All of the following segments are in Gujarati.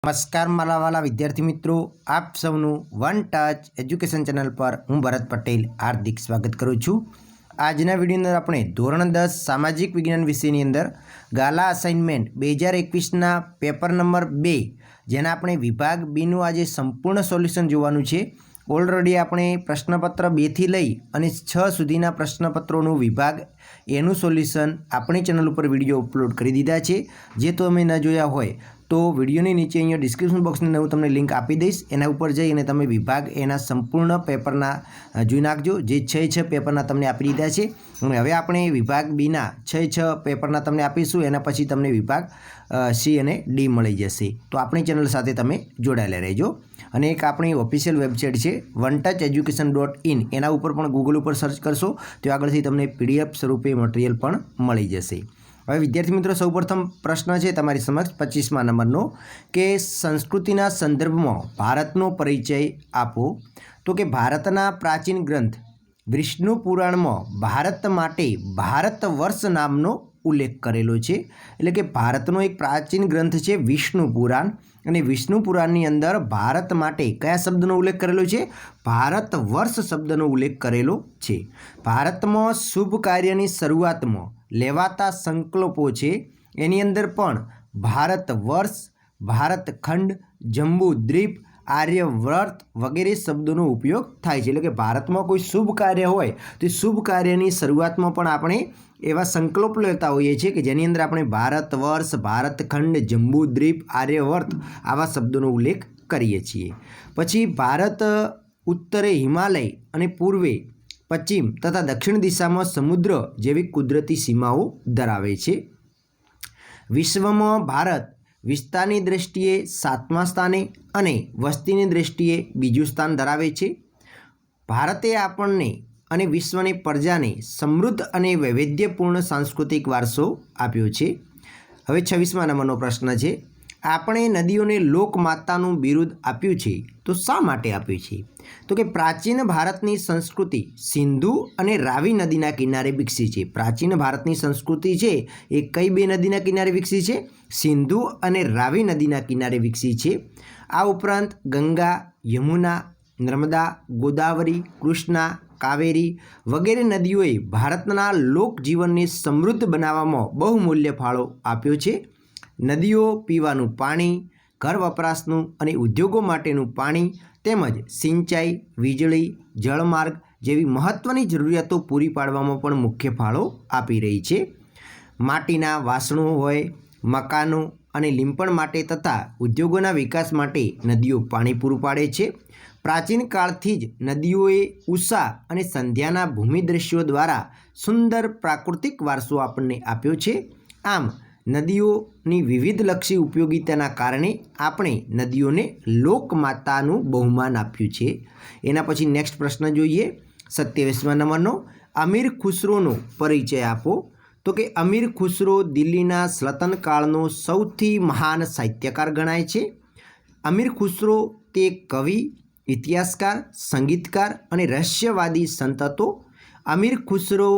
नमस्कार मारा वाला विद्यार्थी मित्रों, आप सौનું વન ટચ એજ્યુકેશન ચેનલ પર હું ભરત પટેલ હાર્દિક સ્વાગત કરું છું। આજના વિડીયોની અંદર આપણે ધોરણ 10 સામાજિક વિજ્ઞાન વિષયની અંદર ગાલા અસાઇનમેન્ટ 2021ના પેપર નંબર 2 જેના આપણે વિભાગ બીનું આજે સંપૂર્ણ સોલ્યુશન જોવાનું છે। ઓલરેડી આપણે પ્રશ્નપત્ર 2 થી લઈ અને 6 સુધીના પ્રશ્નપત્રોનું વિભાગ એનું સોલ્યુશન આપણી ચેનલ ઉપર વિડીયો અપલોડ કરી દીધા છે। જે તમે ન જોયા હોય तो विडियोनी नीचे अहीं डिस्क्रिप्शन बॉक्स ने हूँ तमने लिंक आपी दईश, एना उपर जई अने तमे विभाग एना संपूर्ण पेपरना जोई नाखजो। जे 6 पेपरना तमने आपी दीधा छे अने हवे आपणे विभाग बीना 6 पेपरना तमने आपीशुं, एना पछी तमने विभाग सी अने डी मळी जशे। तो आपणी चेनल साथे तमे जोडायेला रहेजो। अने एक आपणी ऑफिशियल वेबसाइट छे onetoucheducation.in, एना उपर पण गूगल पर सर्च करशो तो आगळथी तमने पीडीएफ स्वरूपे मटीरियल पण मळी जशे। હવે વિદ્યાર્થી મિત્રો, સૌપ્રથમ પ્રશ્ન છે તમારી સમક્ષ 25મા નંબરનો કે સંસ્કૃતિના સંદર્ભમાં ભારતનો પરિચય આપો। તો કે ભારતના પ્રાચીન ગ્રંથ વિષ્ણુ પુરાણમાં ભારત માટે ભારત વર્ષ નામનો ઉલ્લેખ કરેલો છે। એટલે કે ભારતનો એક પ્રાચીન ગ્રંથ છે વિષ્ણુ પુરાણ, અને વિષ્ણુ પુરાણની અંદર ભારત માટે કયા શબ્દનો ઉલ્લેખ કરેલો છે? ભારત વર્ષ શબ્દનો ઉલ્લેખ કરેલો છે। ભારતમાં શુભ કાર્યની શરૂઆતમાં लेवाता संकल्पो छे एनी अंदर पण भारत वर्ष, भारत खंड, जम्बू द्वीप, आर्यव्रत वगैरह शब्दों उपयोग थाय छे। एटले के भारत में कोई शुभ कार्य होय तो शुभ कार्यनी शुरुआत में पण आपणे एवा संकल्प लेता होईए छे कि जेनी अंदर आपणे भारत वर्ष, भारत खंड, जम्बू द्वीप, आर्यवर्त आवा शब्दों उल्लेख करीए छीए। पछी भारत उत्तरे हिमालय अने पूर्वे पश्चिम तथा दक्षिण दिशा में समुद्र जेवी कुदरती सीमाओं धरावे छे। विश्व में भारत विस्तारनी दृष्टिए 7मा स्थाने अने वस्तीनी दृष्टिए बीजू स्थान धरावे छे। भारते आपणने अने विश्वनी प्रजाने समृद्ध अने वैविध्यपूर्ण सांस्कृतिक वारसो आप्यो छे। हवे 26मा नंबरनो प्रश्न छे, आपणे नदीओने लोकमातानुं बिरुद आप्युं छे तो शा माटे आप्युं छे? तो कि प्राचीन भारतनी संस्कृति सिंधु अने रावी नदीना किनारे विकसी छे। प्राचीन भारतनी संस्कृति छे ए कई बे नदीना किनारे विकसी छे? सिंधु अने रावी नदीना किनारे विकसी छे। आ उपरांत गंगा, यमुना, नर्मदा, गोदावरी, कृष्णा, कावेरी वगैरह नदीओए भारतना लोकजीवनने समृद्ध बनाववामां बहुमूल्य फाळो आप्यो छे। नदीओ पीवानुं पाणी, घर वपराशनुं अने उद्योगों माटेनुं पाणी તેમજ સિંચાઈ, વીજળી, જળમાર્ગ જેવી મહત્ત્વની જરૂરિયાતો પૂરી પાડવામાં પણ મુખ્ય ફાળો આપી રહી છે। માટીના વાસણો હોય, મકાનો અને લીંપણ માટે તથા ઉદ્યોગોના વિકાસ માટે નદીઓ પાણી પૂરું પાડે છે। પ્રાચીન કાળથી જ નદીઓએ ઉષા અને સંધ્યાના ભૂમિ દ્રશ્યો દ્વારા સુંદર પ્રાકૃતિક વારસો આપણને આપ્યો છે। આમ नदीओनी विविधलक्षी उपयोगिताना कारणे आपणे नदीओने लोकमातानुं बहुमान आप्युं छे। एना पछी नेक्स्ट प्रश्न जोईए 27मा नंबरनो, अमीर खुसरोनो परिचय आपो। तो कि अमीर खुसरो दिल्लीना सल्तन काळनो सौथी महान साहित्यकार गणाय छे। अमीर खुसरो ते कवि, इतिहासकार, संगीतकार अने रहस्यवादी संत हतो। अमीर खुसरो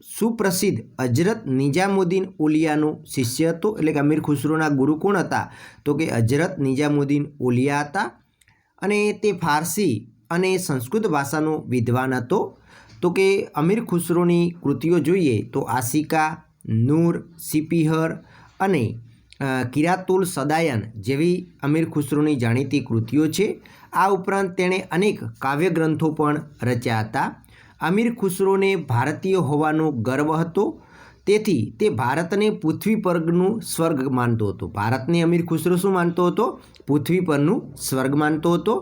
सुप्रसिद्ध हजरत निजामुद्दीन औलियानो शिष्य हतो। एटले के अमीर खुसरोना गुरु कोण हता? तो कि हजरत निजामुद्दीन औलिया हता। अने ते फारसी अने संस्कृत भाषानो विद्वान हतो। तो कि अमीर खुसरोनी कृतिओ जोईए तो आशिका, नूर, सिपीहर अने किरातुल सदायन जेवी अमीर खुसरोनी जाणीती कृतिओ छे। आ उपरांत तेणे अनेक काव्यग्रंथो पण रच्या हता। अमीर खुसरोने भारतीय होवानो गर्व हतो, तेथी ते भारतने पृथ्वी परનું स्वर्ग मानतो હતો। भारतने अमीर खुसरो શું માનતો હતો? પૃથ્વી પરનું સ્વર્ગ માનતો હતો।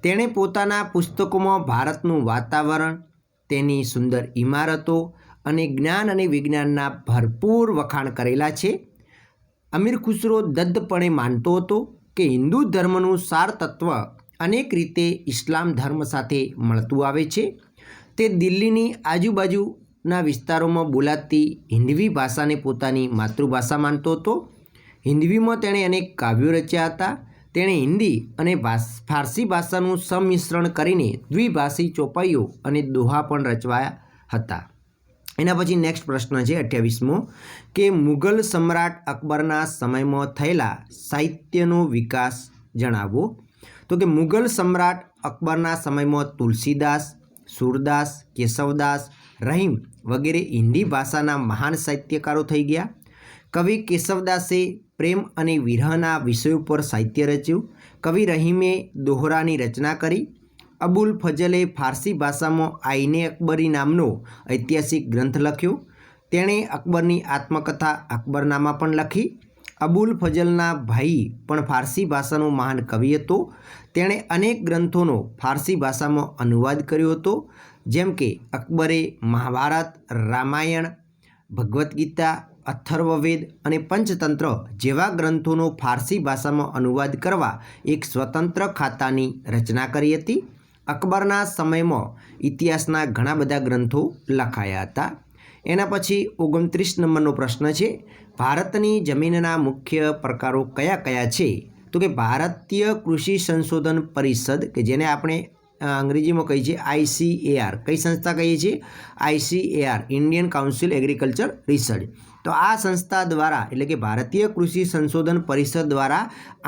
તેણે પોતાના પુસ્તકોમાં ભારતનું વાતાવરણ, તેની સુંદર ઇમારતો અને જ્ઞાન અને વિજ્ઞાનના ભરપૂર વખાણ કરેલા છે। અમીર ખુસરો દદ્દપણે માનતો હતો કે હિન્દુ ધર્મનું સાર તત્વ અનેક રીતે ઇસ્લામ ધર્મ સાથે મળતું આવે છે। તે દિલ્હીની આજુબાજુના વિસ્તારોમાં બોલાતી હિન્દવી ભાષાને પોતાની માતૃભાષા માનતો હતો। હિન્દવીમાં તેણે અનેક કાવ્યો રચ્યા હતા। તેણે હિન્દી અને ફારસી ભાષાનું સંમિશ્રણ કરીને દ્વિભાષી ચોપાઈઓ અને દોહા પણ રચવાયા હતા। એના પછી નેક્સ્ટ પ્રશ્ન છે 28મો કે મુગલ સમ્રાટ અકબરના સમયમાં થયેલા સાહિત્યનો વિકાસ જણાવો. તો કે મુગલ સમ્રાટ અકબરના સમયમાં તુલસીદાસ, સૂરદાસ, કેશવદાસ, રહીમ વગેરે હિન્દી ભાષાના મહાન સાહિત્યકારો થઈ ગયા. કવિ કેશવદાસે પ્રેમ અને વિરહના વિષયો પર સાહિત્ય રચ્યું. કવિ રહીમે દોહરાની રચના કરી. અબુલ ફઝલે ફારસી ભાષામાં આઈને અકબરી નામનો ઐતિહાસિક ગ્રંથ લખ્યો. તેણે અકબરની આત્મકથા અકબરનામા પણ લખી. અબુલ ફઝલના ભાઈ પણ ફારસી ભાષાનો મહાન કવિ હતો. તેણે અનેક ગ્રંથોનો ફારસી ભાષામાં અનુવાદ કર્યો હતો, જેમ કે અકબરે મહાભારત, રામાયણ, ભગવદ્ ગીતા, અથર્વવેદ અને પંચતંત્ર જેવા ગ્રંથોનો ફારસી ભાષામાં અનુવાદ કરવા એક સ્વતંત્ર ખાતાની રચના કરી હતી. અકબરના સમયમાં ઇતિહાસના ઘણા બધા ગ્રંથો લખાયા હતા. એના પછી 29 નંબરનો પ્રશ્ન છે, ભારતની જમીનના મુખ્ય પ્રકારો કયા કયા છે? તો કે ભારતીય કૃષિ સંશોધન પરિષદ, કે જેને આપણે અંગ્રેજીમાં કહીએ છીએ ICAR. કઈ સંસ્થા કહીએ છીએ? ICAR, Indian council agriculture research. તો આ સંસ્થા દ્વારા, એટલે કે ભારતીય કૃષિ સંશોધન પરિષદ દ્વારા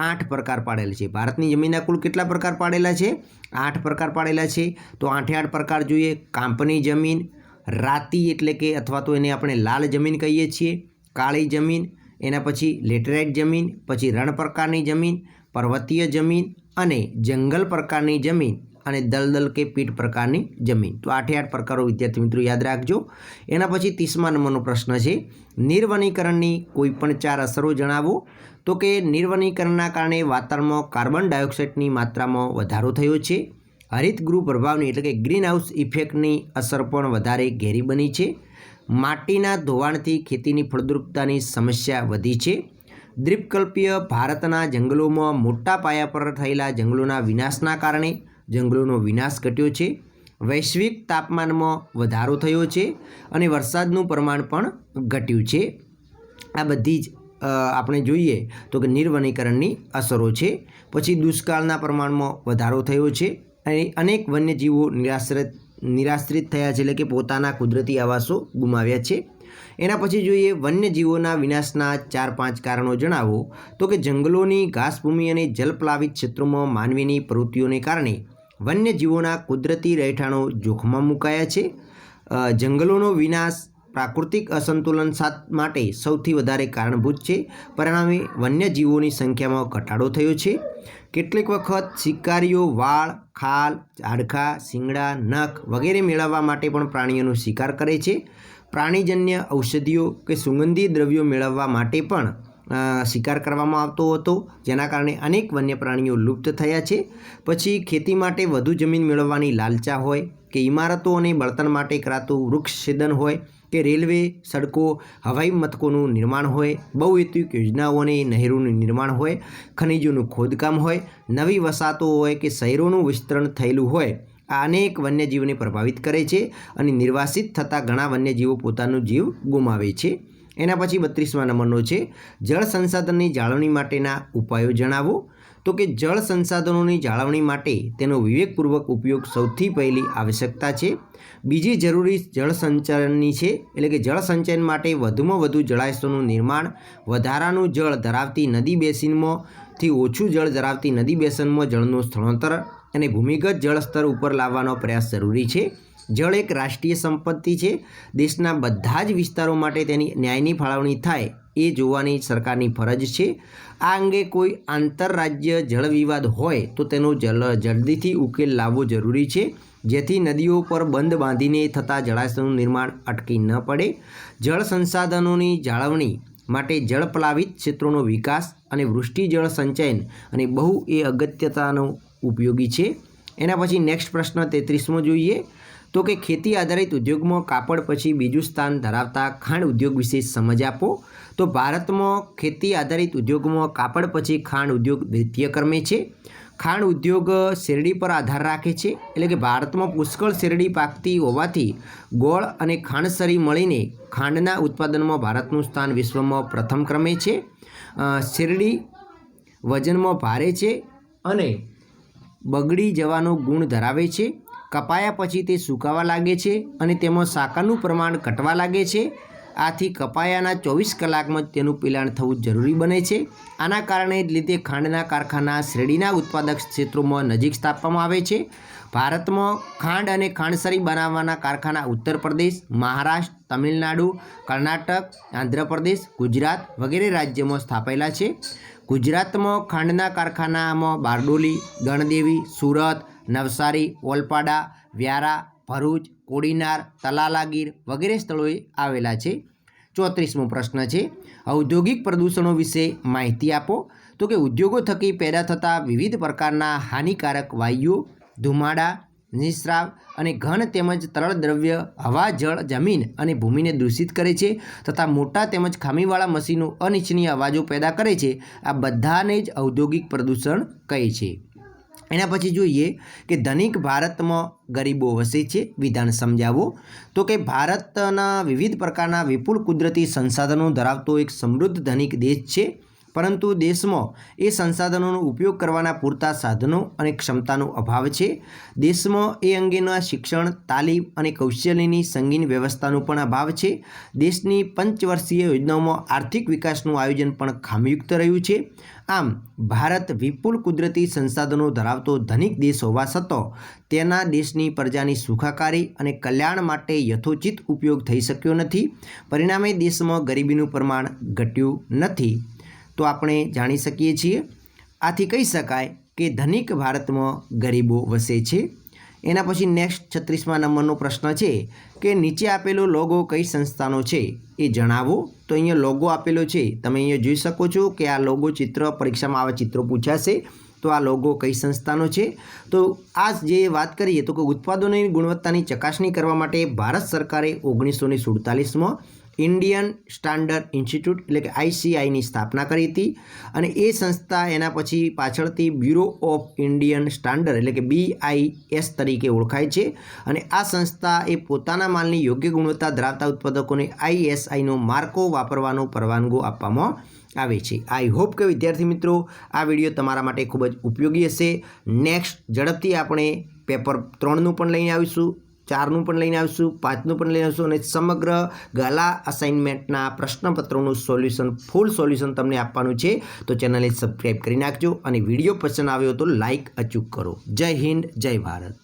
8 પ્રકાર પાડેલ છે. ભારતની જમીનના કુલ કેટલા પ્રકાર પાડેલા છે? 8 પ્રકાર પાડેલા છે. તો 8 પ્રકાર જોઈએ. કાંપની જમીન, રાતી એટલે કે અથવા તો એને આપણે લાલ જમીન કહીએ છીએ, કાળી જમીન, એના પછી લેટેરાઇટ જમીન, પછી રણ પ્રકારની જમીન, પર્વતીય જમીન અને જંગલ પ્રકારની જમીન અને દલદલ કે પીઠ પ્રકારની જમીન. તો 8 પ્રકારો વિદ્યાર્થી મિત્રો યાદ રાખજો. એના પછી 30મા નંબરનો પ્રશ્ન છે, નિર્વનીકરણની કોઈપણ 4 અસરો જણાવો. તો કે નિર્વનીકરણના કારણે વાતાવરણમાં કાર્બન ડાયોક્સાઇડની માત્રામાં વધારો થયો છે. હરિતગૃહ પ્રભાવની એટલે કે ગ્રીન હાઉસ ઇફેક્ટની અસર પણ વધારે ઘેરી બની છે. માટીના ધોવાણથી ખેતીની ફળદ્રુપતાની સમસ્યા વધી છે. દ્વીપકલ્પીય ભારતના જંગલોમાં મોટા પાયા પર થયેલા જંગલોના વિનાશના કારણે જંગલોનો વિનાશ ઘટ્યો છે. વૈશ્વિક તાપમાનમાં વધારો થયો છે અને વરસાદનું પ્રમાણ પણ ઘટ્યું છે. આ બધી જ આપણે જોઈએ તો કે નિર્વનીકરણની અસરો છે. પછી દુષ્કાળના પ્રમાણમાં વધારો થયો છે અને અનેક વન્યજીવો નિરાશ્રિત થયા છે, એટલે કે પોતાના કુદરતી આવાસો ગુમાવ્યા છે. એના પછી જોઈએ વન્યજીવોના વિનાશના 4-5 કારણો જણાવો. તો કે જંગલોની ઘાસભૂમિ અને જલપ્લાવિત ક્ષેત્રોમાં માનવીની પ્રવૃત્તિઓને કારણે વન્યજીવોના કુદરતી રહેઠાણો જોખમમાં મુકાયા છે. જંગલોનો વિનાશ પ્રાકૃતિક અસંતુલન માટે સૌથી વધારે કારણભૂત છે. પરિણામે વન્યજીવોની સંખ્યામાં ઘટાડો થયો છે. કેટલીક વખત શિકારીઓ વાળ, ખાલ, હાડકાં, શિંગડા, નખ વગેરે મેળવવા માટે પણ પ્રાણીઓનો શિકાર કરે છે. પ્રાણીજન્ય ઔષધિઓ કે સુગંધી દ્રવ્યો મેળવવા માટે પણ શિકાર કરવામાં આવતો હતો, જેના કારણે અનેક વન્ય પ્રાણીઓ લુપ્ત થયા છે. પછી ખેતી માટે વધુ જમીન મેળવવાની લાલચા હોય, કે ઇમારતો અને બળતણ માટે કરાતું વૃક્ષછેદન હોય, કે રેલવે, સડકો, હવાઈ મથકોનું નિર્માણ હોય, બહુહેતુક યોજનાઓ અને નહેરોનું નિર્માણ હોય, ખનિજોનું ખોદકામ હોય, નવી વસાહતો હોય કે શહેરોનું વિસ્તરણ થયેલું હોય, આ અનેક વન્યજીવોને પ્રભાવિત કરે છે અને નિર્વાસિત થતા ઘણા વન્યજીવો પોતાનો જીવ ગુમાવે છે. એના પછી 32મા નંબરનો છે, જળ સંસાધનની જાળવણી માટેના ઉપાયો જણાવો. તો કે જળ સંસાધનોની જાળવણી માટે તેનો વિવેકપૂર્વક ઉપયોગ સૌથી પહેલી આવશ્યકતા છે. બીજી જરૂરી જળ સંચયનની છે, એટલે કે જળ સંચયન માટે વધુમાં વધુ જળાશયોનું નિર્માણ, વધારાનું જળ ધરાવતી નદી બેસિનમાંથી ઓછું જળ ધરાવતી નદી બેસિનમાં જળનું સ્થળાંતર અને ભૂમિગત જળ સ્તર ઉપર લાવવાનો પ્રયાસ જરૂરી છે. જળ એક રાષ્ટ્રીય સંપત્તિ છે. દેશના બધા જ વિસ્તારો માટે તેની ન્યાયની ફાળવણી થાય એ જોવાની સરકારની ફરજ છે. આ અંગે કોઈ આંતરરાજ્ય જળ વિવાદ હોય તો તેનો જલ્દીથી ઉકેલ લાવવો જરૂરી છે, જેથી નદીઓ પર બંધ બાંધીને થતા જળાશયોનું નિર્માણ અટકી ન પડે. જળ સંસાધનોની જાળવણી માટે જળપ્લાવિત ક્ષેત્રોનો વિકાસ અને વૃષ્ટિ જળ સંચયન અને બહુ એ અગત્યતાનો ઉપયોગી છે. એના પછી નેક્સ્ટ પ્રશ્ન 33મો જોઈએ. તો કે ખેતી આધારિત ઉદ્યોગમાં કાપડ પછી બીજું સ્થાન ધરાવતા ખાંડ ઉદ્યોગ વિશે સમજ આપો. તો ભારતમાં ખેતી આધારિત ઉદ્યોગમાં કાપડ પછી ખાંડ ઉદ્યોગ દ્વિતીય ક્રમે છે. ખાંડ ઉદ્યોગ શેરડી પર આધાર રાખે છે, એટલે કે ભારતમાં પુષ્કળ શેરડી પાકતી હોવાથી ગોળ અને ખાંડસરી મળીને ખાંડના ઉત્પાદનમાં ભારતનું સ્થાન વિશ્વમાં પ્રથમ ક્રમે છે. શેરડી વજનમાં ભારે છે અને બગડી જવાનો ગુણ ધરાવે છે. કપાયા પછી તે સુકાવા લાગે છે અને તેમાં સાકરનું પ્રમાણ ઘટવા લાગે છે. આથી કપાયાના 24 કલાકમાં જ તેનું પિલાણ થવું જરૂરી બને છે। આના કારણે જ લીધે ખાંડના કારખાના શ્રેણીના ઉત્પાદક ક્ષેત્રોમાં નજીક સ્થાપવામાં આવે છે। ભારતમાં ખાંડ અને ખાંડસારી બનાવવાના કારખાના ઉત્તર પ્રદેશ, મહારાષ્ટ્ર, તમિલનાડુ, કર્ણાટક, આંધ્રપ્રદેશ, ગુજરાત વગેરે રાજ્યોમાં સ્થાપેલા છે। ગુજરાતમાં ખાંડના કારખાનામાં બારડોલી, ગણદેવી, સુરત, નવસારી, ઓલપાડા, વ્યારા, ભરૂચ, કોડીનાર, તલાલાગીર વગેરે સ્થળોએ આવેલા છે। 34મો પ્રશ્ન છે, ઔદ્યોગિક પ્રદૂષણો વિશે માહિતી આપો। તો કે ઉદ્યોગો થકી પેદા થતા વિવિધ પ્રકારના હાનિકારક વાયુઓ, ધુમાડા, નિસ્રાવ અને ઘન તેમજ તરલ દ્રવ્ય હવા, જળ, જમીન અને ભૂમિને દૂષિત કરે છે તથા મોટા તેમજ ખામીવાળા મશીનો અનિચ્છનીય અવાજો પેદા કરે છે। આ બધાને જ ઔદ્યોગિક પ્રદૂષણ કહે છે। એના પછી જોઈએ કે ધનિક ભારતમાં ગરીબો વસે છે, વિધાન સમજાવો। તો કે ભારતના વિવિધ પ્રકારના વિપુલ કુદરતી સંસાધનો ધરાવતો એક સમૃદ્ધ ધનિક દેશ છે, પરંતુ દેશમાં એ સંસાધનોનો ઉપયોગ કરવાના પૂરતા સાધનો અને ક્ષમતાનો અભાવ છે। દેશમાં એ અંગેના શિક્ષણ, તાલીમ અને કૌશલ્યની સંગીન વ્યવસ્થાનો પણ અભાવ છે। દેશની પંચવર્ષીય યોજનાઓમાં આર્થિક વિકાસનું આયોજન પણ ખામીયુક્ત રહ્યું છે। આમ ભારત વિપુલ કુદરતી સંસાધનો ધરાવતો ધનિક દેશ હોવા છતાં તેના દેશની પ્રજાની સુખાકારી અને કલ્યાણ માટે યથોચિત ઉપયોગ થઈ શક્યો નથી। પરિણામે દેશમાં ગરીબીનું પ્રમાણ ઘટ્યું નથી। તો આપણે જાણી શકીએ છીએ આથી કહી શકાય કે ધનિક ભારતમાં ગરીબો વસે છે। એના પછી નેક્સ્ટ 36મા નંબરનો પ્રશ્ન છે કે નીચે આપેલો લોગો કઈ સંસ્થાનો છે એ જણાવો। તો અહીંયા લોગો આપેલો છે, તમે અહીંયા જોઈ શકો છો કે આ લોગો ચિત્ર પરીક્ષામાં આવા ચિત્રો પૂછાશે। તો આ લોગો કઈ સંસ્થાનો છે? તો આ જે વાત કરીએ તો કે ઉત્પાદનોની ગુણવત્તાની ચકાસણી કરવા માટે ભારત સરકારે 1947માં ઇન્ડિયન સ્ટાન્ડર્ડ ઇન્સ્ટિટ્યૂટ એટલે કે ICIની સ્થાપના કરી હતી અને એ સંસ્થા એના પછી પાછળથી બ્યુરો ઓફ ઇન્ડિયન સ્ટાન્ડર્ડ એટલે કે BIS તરીકે ઓળખાય છે અને આ સંસ્થા એ પોતાના માલની યોગ્ય ગુણવત્તા ધરાવતા ઉત્પાદકોને ISIનો માર્કો વાપરવાનો પરવાનગો આપવામાં આવે છે। આઈ હોપ કે વિદ્યાર્થી મિત્રો આ વિડીયો તમારા માટે ખૂબ જ ઉપયોગી હશે। નેક્સ્ટ ઝડપથી આપણે પેપર 3નું પણ લઈને આવીશું, 4નું પણ લઈને આવીશું, 5નું પણ લઈને આવીશું અને સમગ્ર ગાલા અસાઇનમેન્ટના પ્રશ્નપત્રોનું સોલ્યુશન, ફૂલ સોલ્યુશન તમને આપવાનું છે। તો ચેનલને સબસ્ક્રાઈબ કરી નાખજો અને વિડીયો પસંદ આવ્યો તો લાઇક અચૂક કરો। જય હિન્દ, જય ભારત।